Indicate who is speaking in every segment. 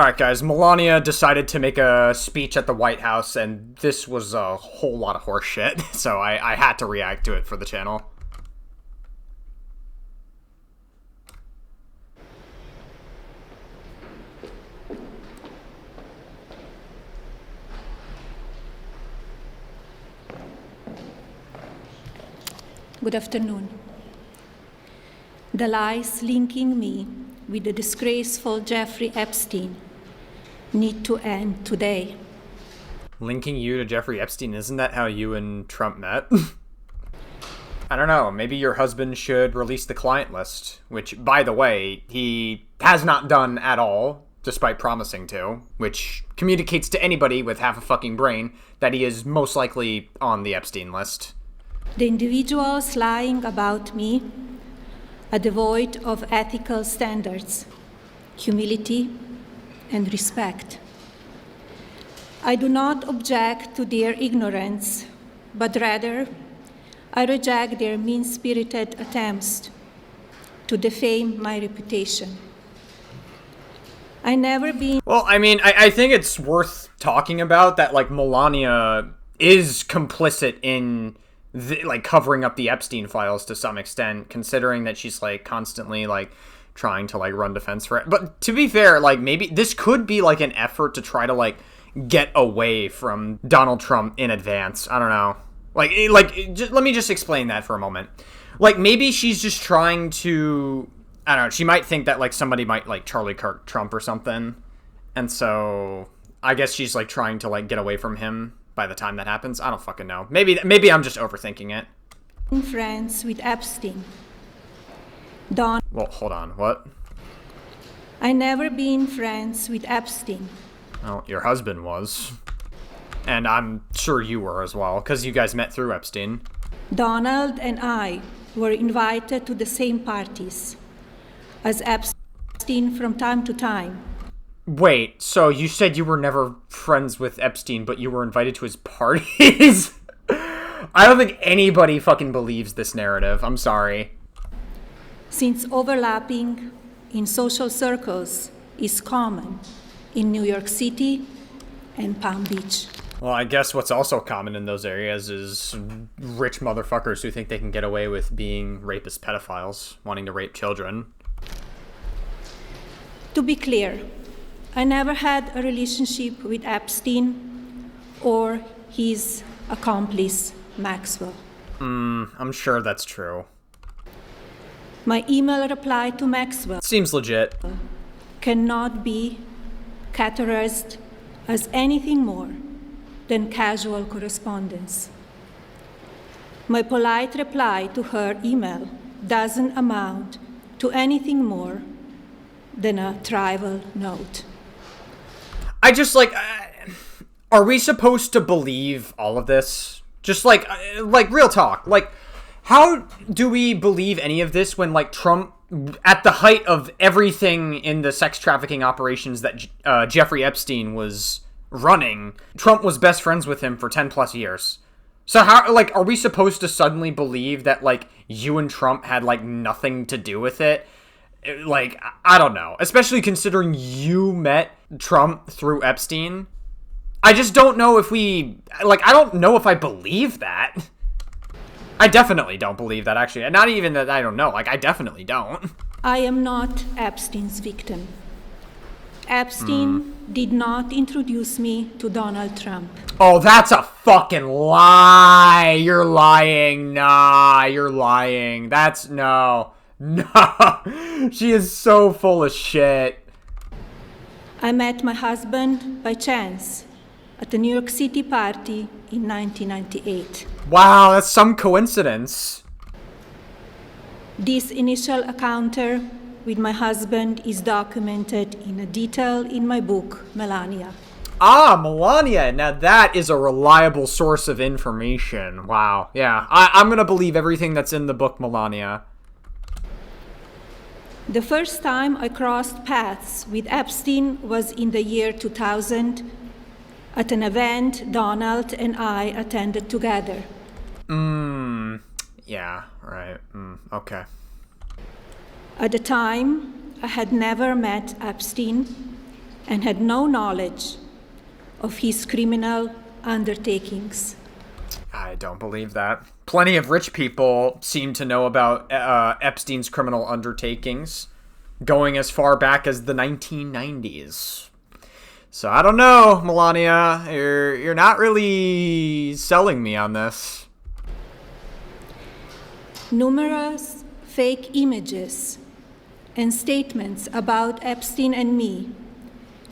Speaker 1: Alright guys, Melania decided to make a speech at the White House, and this was a whole lot of horse shit, so I had to react to it for the channel.
Speaker 2: Good afternoon. The lies linking me with the disgraceful Jeffrey Epstein need to end today.
Speaker 1: Linking you to Jeffrey Epstein, isn't that how you and Trump met? I don't know, maybe your husband should release the client list, which, by the way, he has not done at all, despite promising to, which communicates to anybody with half a fucking brain that he is most likely on the Epstein list.
Speaker 2: The individuals lying about me are devoid of ethical standards, humility, and respect. I do not object to their ignorance, but rather I reject their mean-spirited attempts to defame my reputation.
Speaker 1: Well, I mean, I think it's worth talking about that, like, Melania is complicit in covering up the Epstein files to some extent, considering that she's like constantly like trying to like run defense for it. But to be fair, like maybe this could be like an effort to try to like get away from Donald Trump in advance. I don't know. Let me just explain that for a moment. Like maybe she's just trying to, I don't know, she might think that like somebody might like Charlie Kirk Trump or something. And so I guess she's like trying to like get away from him by the time that happens. I don't fucking know. Maybe I'm just overthinking it.
Speaker 2: Friends with Epstein.
Speaker 1: Well, hold on. What?
Speaker 2: I never been friends with Epstein.
Speaker 1: Well, your husband was. And I'm sure you were as well, because you guys met through Epstein.
Speaker 2: Donald and I were invited to the same parties as Epstein from time to time.
Speaker 1: Wait, so you said you were never friends with Epstein, but you were invited to his parties? I don't think anybody fucking believes this narrative. I'm sorry.
Speaker 2: Since overlapping in social circles is common in New York City and Palm Beach.
Speaker 1: Well, I guess what's also common in those areas is rich motherfuckers who think they can get away with being rapist pedophiles, wanting to rape children.
Speaker 2: To be clear, I never had a relationship with Epstein or his accomplice, Maxwell.
Speaker 1: I'm sure that's true.
Speaker 2: My email reply to Maxwell
Speaker 1: seems legit.
Speaker 2: Cannot be categorized as anything more than casual correspondence. My polite reply to her email doesn't amount to anything more than a trivial note.
Speaker 1: I just, like, are we supposed to believe all of this? Just, like, real talk. Like, how do we believe any of this when, like, Trump, at the height of everything in the sex trafficking operations that Jeffrey Epstein was running, Trump was best friends with him for 10 plus years. So how, like, are we supposed to suddenly believe that, like, you and Trump had, like, nothing to do with it? Like, I don't know. Especially considering you met Trump through Epstein. I just don't know if I don't know if I believe that. I definitely don't believe that, actually. Not even that I don't know. Like, I definitely don't.
Speaker 2: I am not Epstein's victim. Epstein did not introduce me to Donald Trump.
Speaker 1: Oh, that's a fucking lie. You're lying. Nah, you're lying. No. She is so full of shit.
Speaker 2: I met my husband by chance at a New York City party in 1998.
Speaker 1: Wow, that's some coincidence.
Speaker 2: This initial encounter with my husband is documented in a detail in my book, Melania.
Speaker 1: Ah, Melania. Now that is a reliable source of information. Wow. Yeah, I'm gonna believe everything that's in the book, Melania.
Speaker 2: The first time I crossed paths with Epstein was in the year 2000 at an event Donald and I attended together.
Speaker 1: Yeah, right. Okay.
Speaker 2: At the time, I had never met Epstein, and had no knowledge of his criminal undertakings.
Speaker 1: I don't believe that. Plenty of rich people seem to know about Epstein's criminal undertakings, going as far back as the 1990s. So I don't know, Melania. You're not really selling me on this.
Speaker 2: Numerous fake images and statements about Epstein and me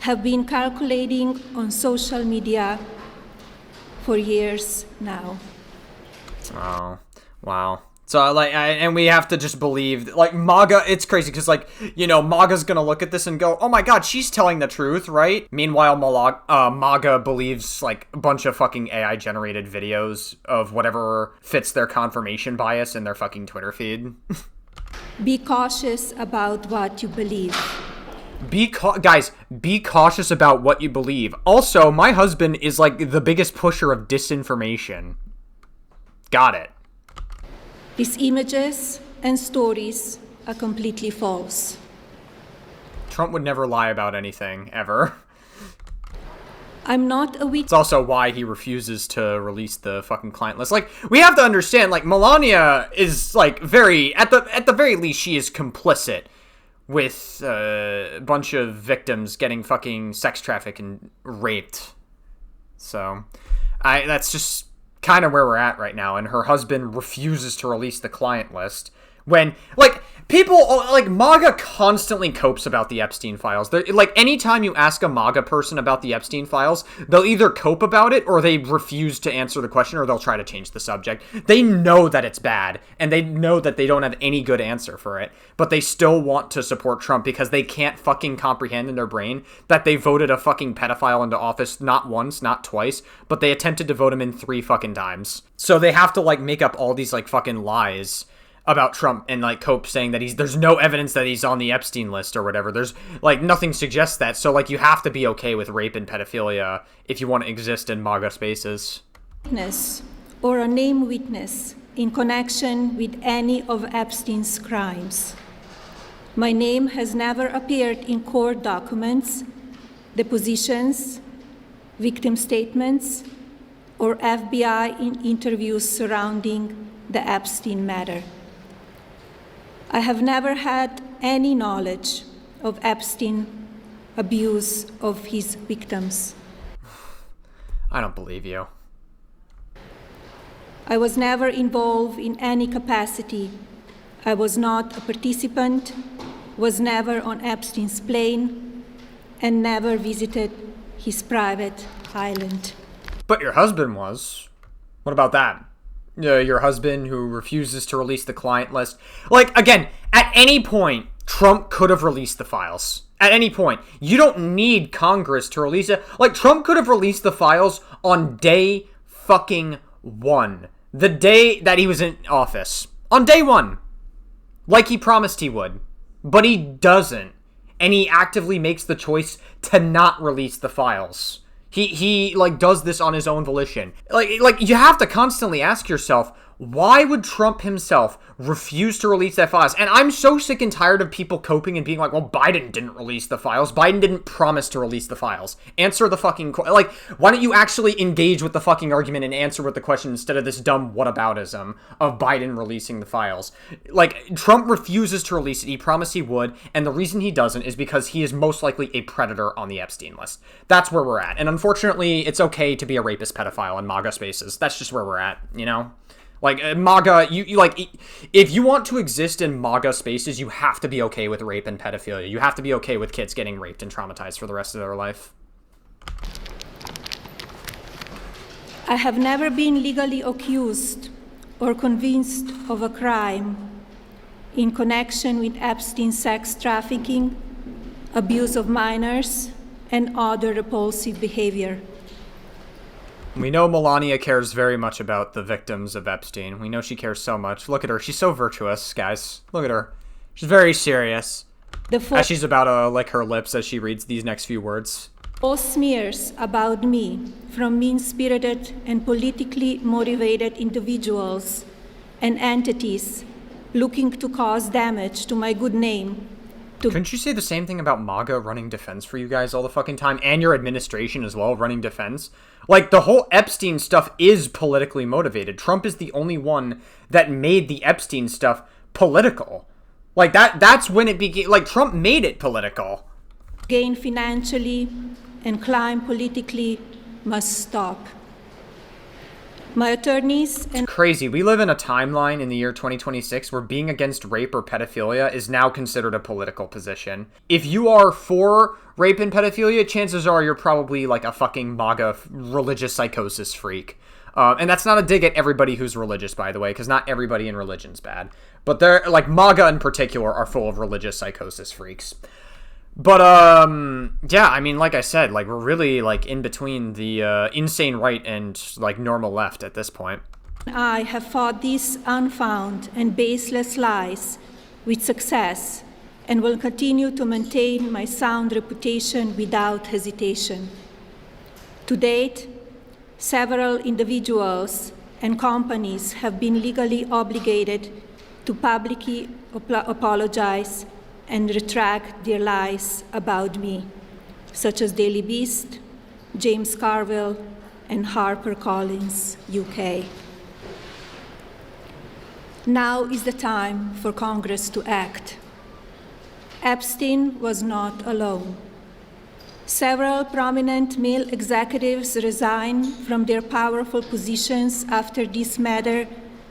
Speaker 2: have been circulating on social media for years now.
Speaker 1: Oh, wow. So, like, and we have to just believe, like, MAGA, it's crazy, because, like, you know, MAGA's gonna look at this and go, oh my god, she's telling the truth, right? Meanwhile, MAGA believes, like, a bunch of fucking AI-generated videos of whatever fits their confirmation bias in their fucking Twitter feed.
Speaker 2: Be cautious about what you believe.
Speaker 1: Guys, be cautious about what you believe. Also, my husband is, like, the biggest pusher of disinformation. Got it.
Speaker 2: These images and stories are completely false.
Speaker 1: Trump would never lie about anything, ever.
Speaker 2: I'm not a
Speaker 1: It's also why he refuses to release the fucking client list. Like, we have to understand, like, Melania is, like, very, at the very least, she is complicit with a bunch of victims getting fucking sex trafficked and raped. So, that's just kind of where we're at right now, and her husband refuses to release the client list when, like, people, like, MAGA constantly copes about the Epstein files. Like, anytime you ask a MAGA person about the Epstein files, they'll either cope about it, or they refuse to answer the question, or they'll try to change the subject. They know that it's bad, and they know that they don't have any good answer for it, but they still want to support Trump because they can't fucking comprehend in their brain that they voted a fucking pedophile into office not once, not twice, but they attempted to vote him in 3 fucking times. So they have to, like, make up all these, like, fucking lies about Trump and, like, cope saying that there's no evidence that he's on the Epstein list or whatever. There's, like, nothing suggests that. So, like, you have to be okay with rape and pedophilia if you want to exist in MAGA spaces.
Speaker 2: Witness or a named witness in connection with any of Epstein's crimes. My name has never appeared in court documents, depositions, victim statements, or FBI interviews surrounding the Epstein matter. I have never had any knowledge of Epstein abuse of his victims.
Speaker 1: I don't believe you.
Speaker 2: I was never involved in any capacity. I was not a participant, was never on Epstein's plane, and never visited his private island.
Speaker 1: But your husband was. What about that? Your husband who refuses to release the client list. Like, again, at any point, Trump could have released the files. At any point. You don't need Congress to release it. Like, Trump could have released the files on day fucking 1. The day that he was in office. On day 1. Like he promised he would. But he doesn't. And he actively makes the choice to not release the files. He like, does this on his own volition. Like, you have to constantly ask yourself, why would Trump himself refuse to release that files? And I'm so sick and tired of people coping and being like, well, Biden didn't release the files. Biden didn't promise to release the files. Answer the fucking... Like, why don't you actually engage with the fucking argument and answer with the question instead of this dumb whataboutism of Biden releasing the files? Like, Trump refuses to release it. He promised he would. And the reason he doesn't is because he is most likely a predator on the Epstein list. That's where we're at. And unfortunately, it's okay to be a rapist pedophile in MAGA spaces. That's just where we're at, you know? Like, MAGA, you like, if you want to exist in MAGA spaces, you have to be okay with rape and pedophilia. You have to be okay with kids getting raped and traumatized for the rest of their life.
Speaker 2: I have never been legally accused or convinced of a crime in connection with Epstein sex trafficking, abuse of minors, and other repulsive behavior.
Speaker 1: We know Melania cares very much about the victims of Epstein. We know she cares so much. Look at her. She's so virtuous, guys. Look at her. She's very serious. As she's about to lick her lips as she reads these next few words.
Speaker 2: All smears about me from mean-spirited and politically motivated individuals and entities looking to cause damage to my good name
Speaker 1: Couldn't you say the same thing about MAGA running defense for you guys all the fucking time, and your administration as well running defense? Like, the whole Epstein stuff is politically motivated. Trump is the only one that made the Epstein stuff political. Like, that's when it became, like, Trump made it political.
Speaker 2: Gain financially and climb politically must stop. My attorneys and...
Speaker 1: It's crazy. We live in a timeline in the year 2026 where being against rape or pedophilia is now considered a political position. If you are for rape and pedophilia, chances are you're probably like a fucking MAGA religious psychosis freak. And that's not a dig at everybody who's religious, by the way, because not everybody in religion's bad. But they're, like, MAGA in particular are full of religious psychosis freaks. But, yeah, I mean, like I said, like, we're really, like, in between the insane right and, like, normal left at this point.
Speaker 2: I have fought these unfounded and baseless lies with success and will continue to maintain my sound reputation without hesitation. To date, several individuals and companies have been legally obligated to publicly apologize and retract their lies about me, such as Daily Beast, James Carville, and HarperCollins, UK. Now is the time for Congress to act. Epstein was not alone. Several prominent male executives resigned from their powerful positions after this matter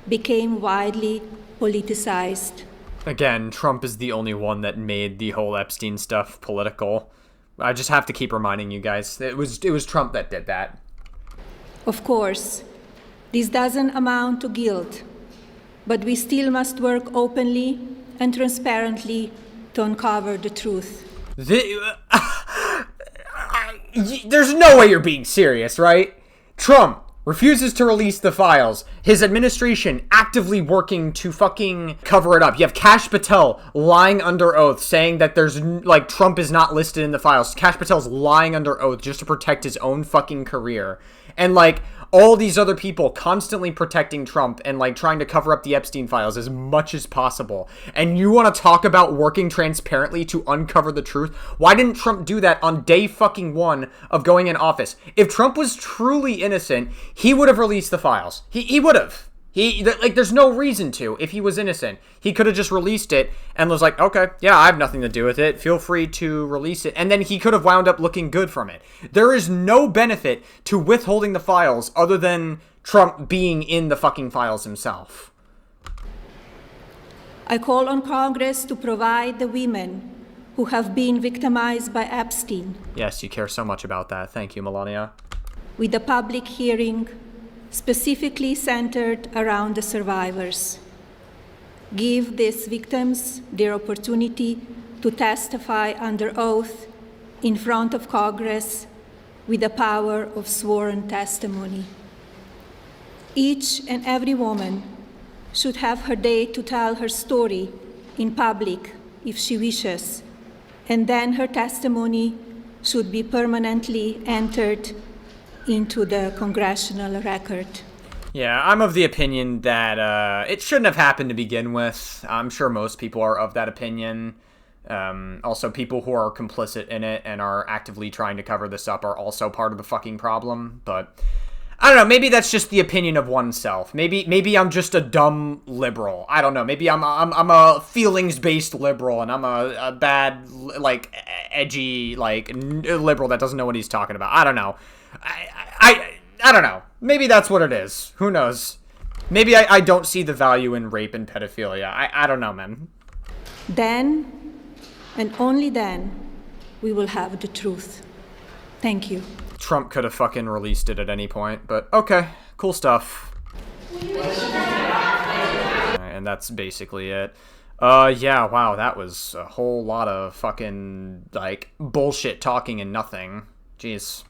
Speaker 2: became widely politicized.
Speaker 1: Again, Trump is the only one that made the whole Epstein stuff political. I just have to keep reminding you guys, it was Trump that did that.
Speaker 2: Of course, this doesn't amount to guilt, but we still must work openly and transparently to uncover the truth.
Speaker 1: There's no way you're being serious, right? Trump refuses to release the files. His administration actively working to fucking cover it up. You have Kash Patel lying under oath saying that there's, like, Trump is not listed in the files. Kash Patel's lying under oath just to protect his own fucking career. And, like, all these other people constantly protecting Trump and, like, trying to cover up the Epstein files as much as possible. And you want to talk about working transparently to uncover the truth? Why didn't Trump do that on day fucking one of going in office? If Trump was truly innocent, he would have released the files. He would have. There's no reason to. If he was innocent, he could have just released it and was like, okay, yeah, I have nothing to do with it. Feel free to release it. And then he could have wound up looking good from it. There is no benefit to withholding the files other than Trump being in the fucking files himself.
Speaker 2: I call on Congress to provide the women who have been victimized by Epstein.
Speaker 1: Yes, you care so much about that. Thank you, Melania.
Speaker 2: With a public hearing specifically centered around the survivors. Give these victims their opportunity to testify under oath in front of Congress with the power of sworn testimony. Each and every woman should have her day to tell her story in public if she wishes, and then her testimony should be permanently entered into the congressional record.
Speaker 1: Yeah, I'm of the opinion that it shouldn't have happened to begin with. I'm sure most people are of that opinion. Also, people who are complicit in it and are actively trying to cover this up are also part of the fucking problem. But I don't know. Maybe that's just the opinion of oneself. Maybe I'm just a dumb liberal. I don't know. Maybe I'm a feelings-based liberal, and I'm a bad, like, edgy, like, liberal that doesn't know what he's talking about. I don't know. I don't know. Maybe that's what it is. Who knows? Maybe I don't see the value in rape and pedophilia. I don't know, man.
Speaker 2: Then, and only then, we will have the truth. Thank you.
Speaker 1: Trump could have fucking released it at any point, but okay. Cool stuff. And that's basically it. Yeah, wow, that was a whole lot of fucking, like, bullshit talking and nothing. Jeez.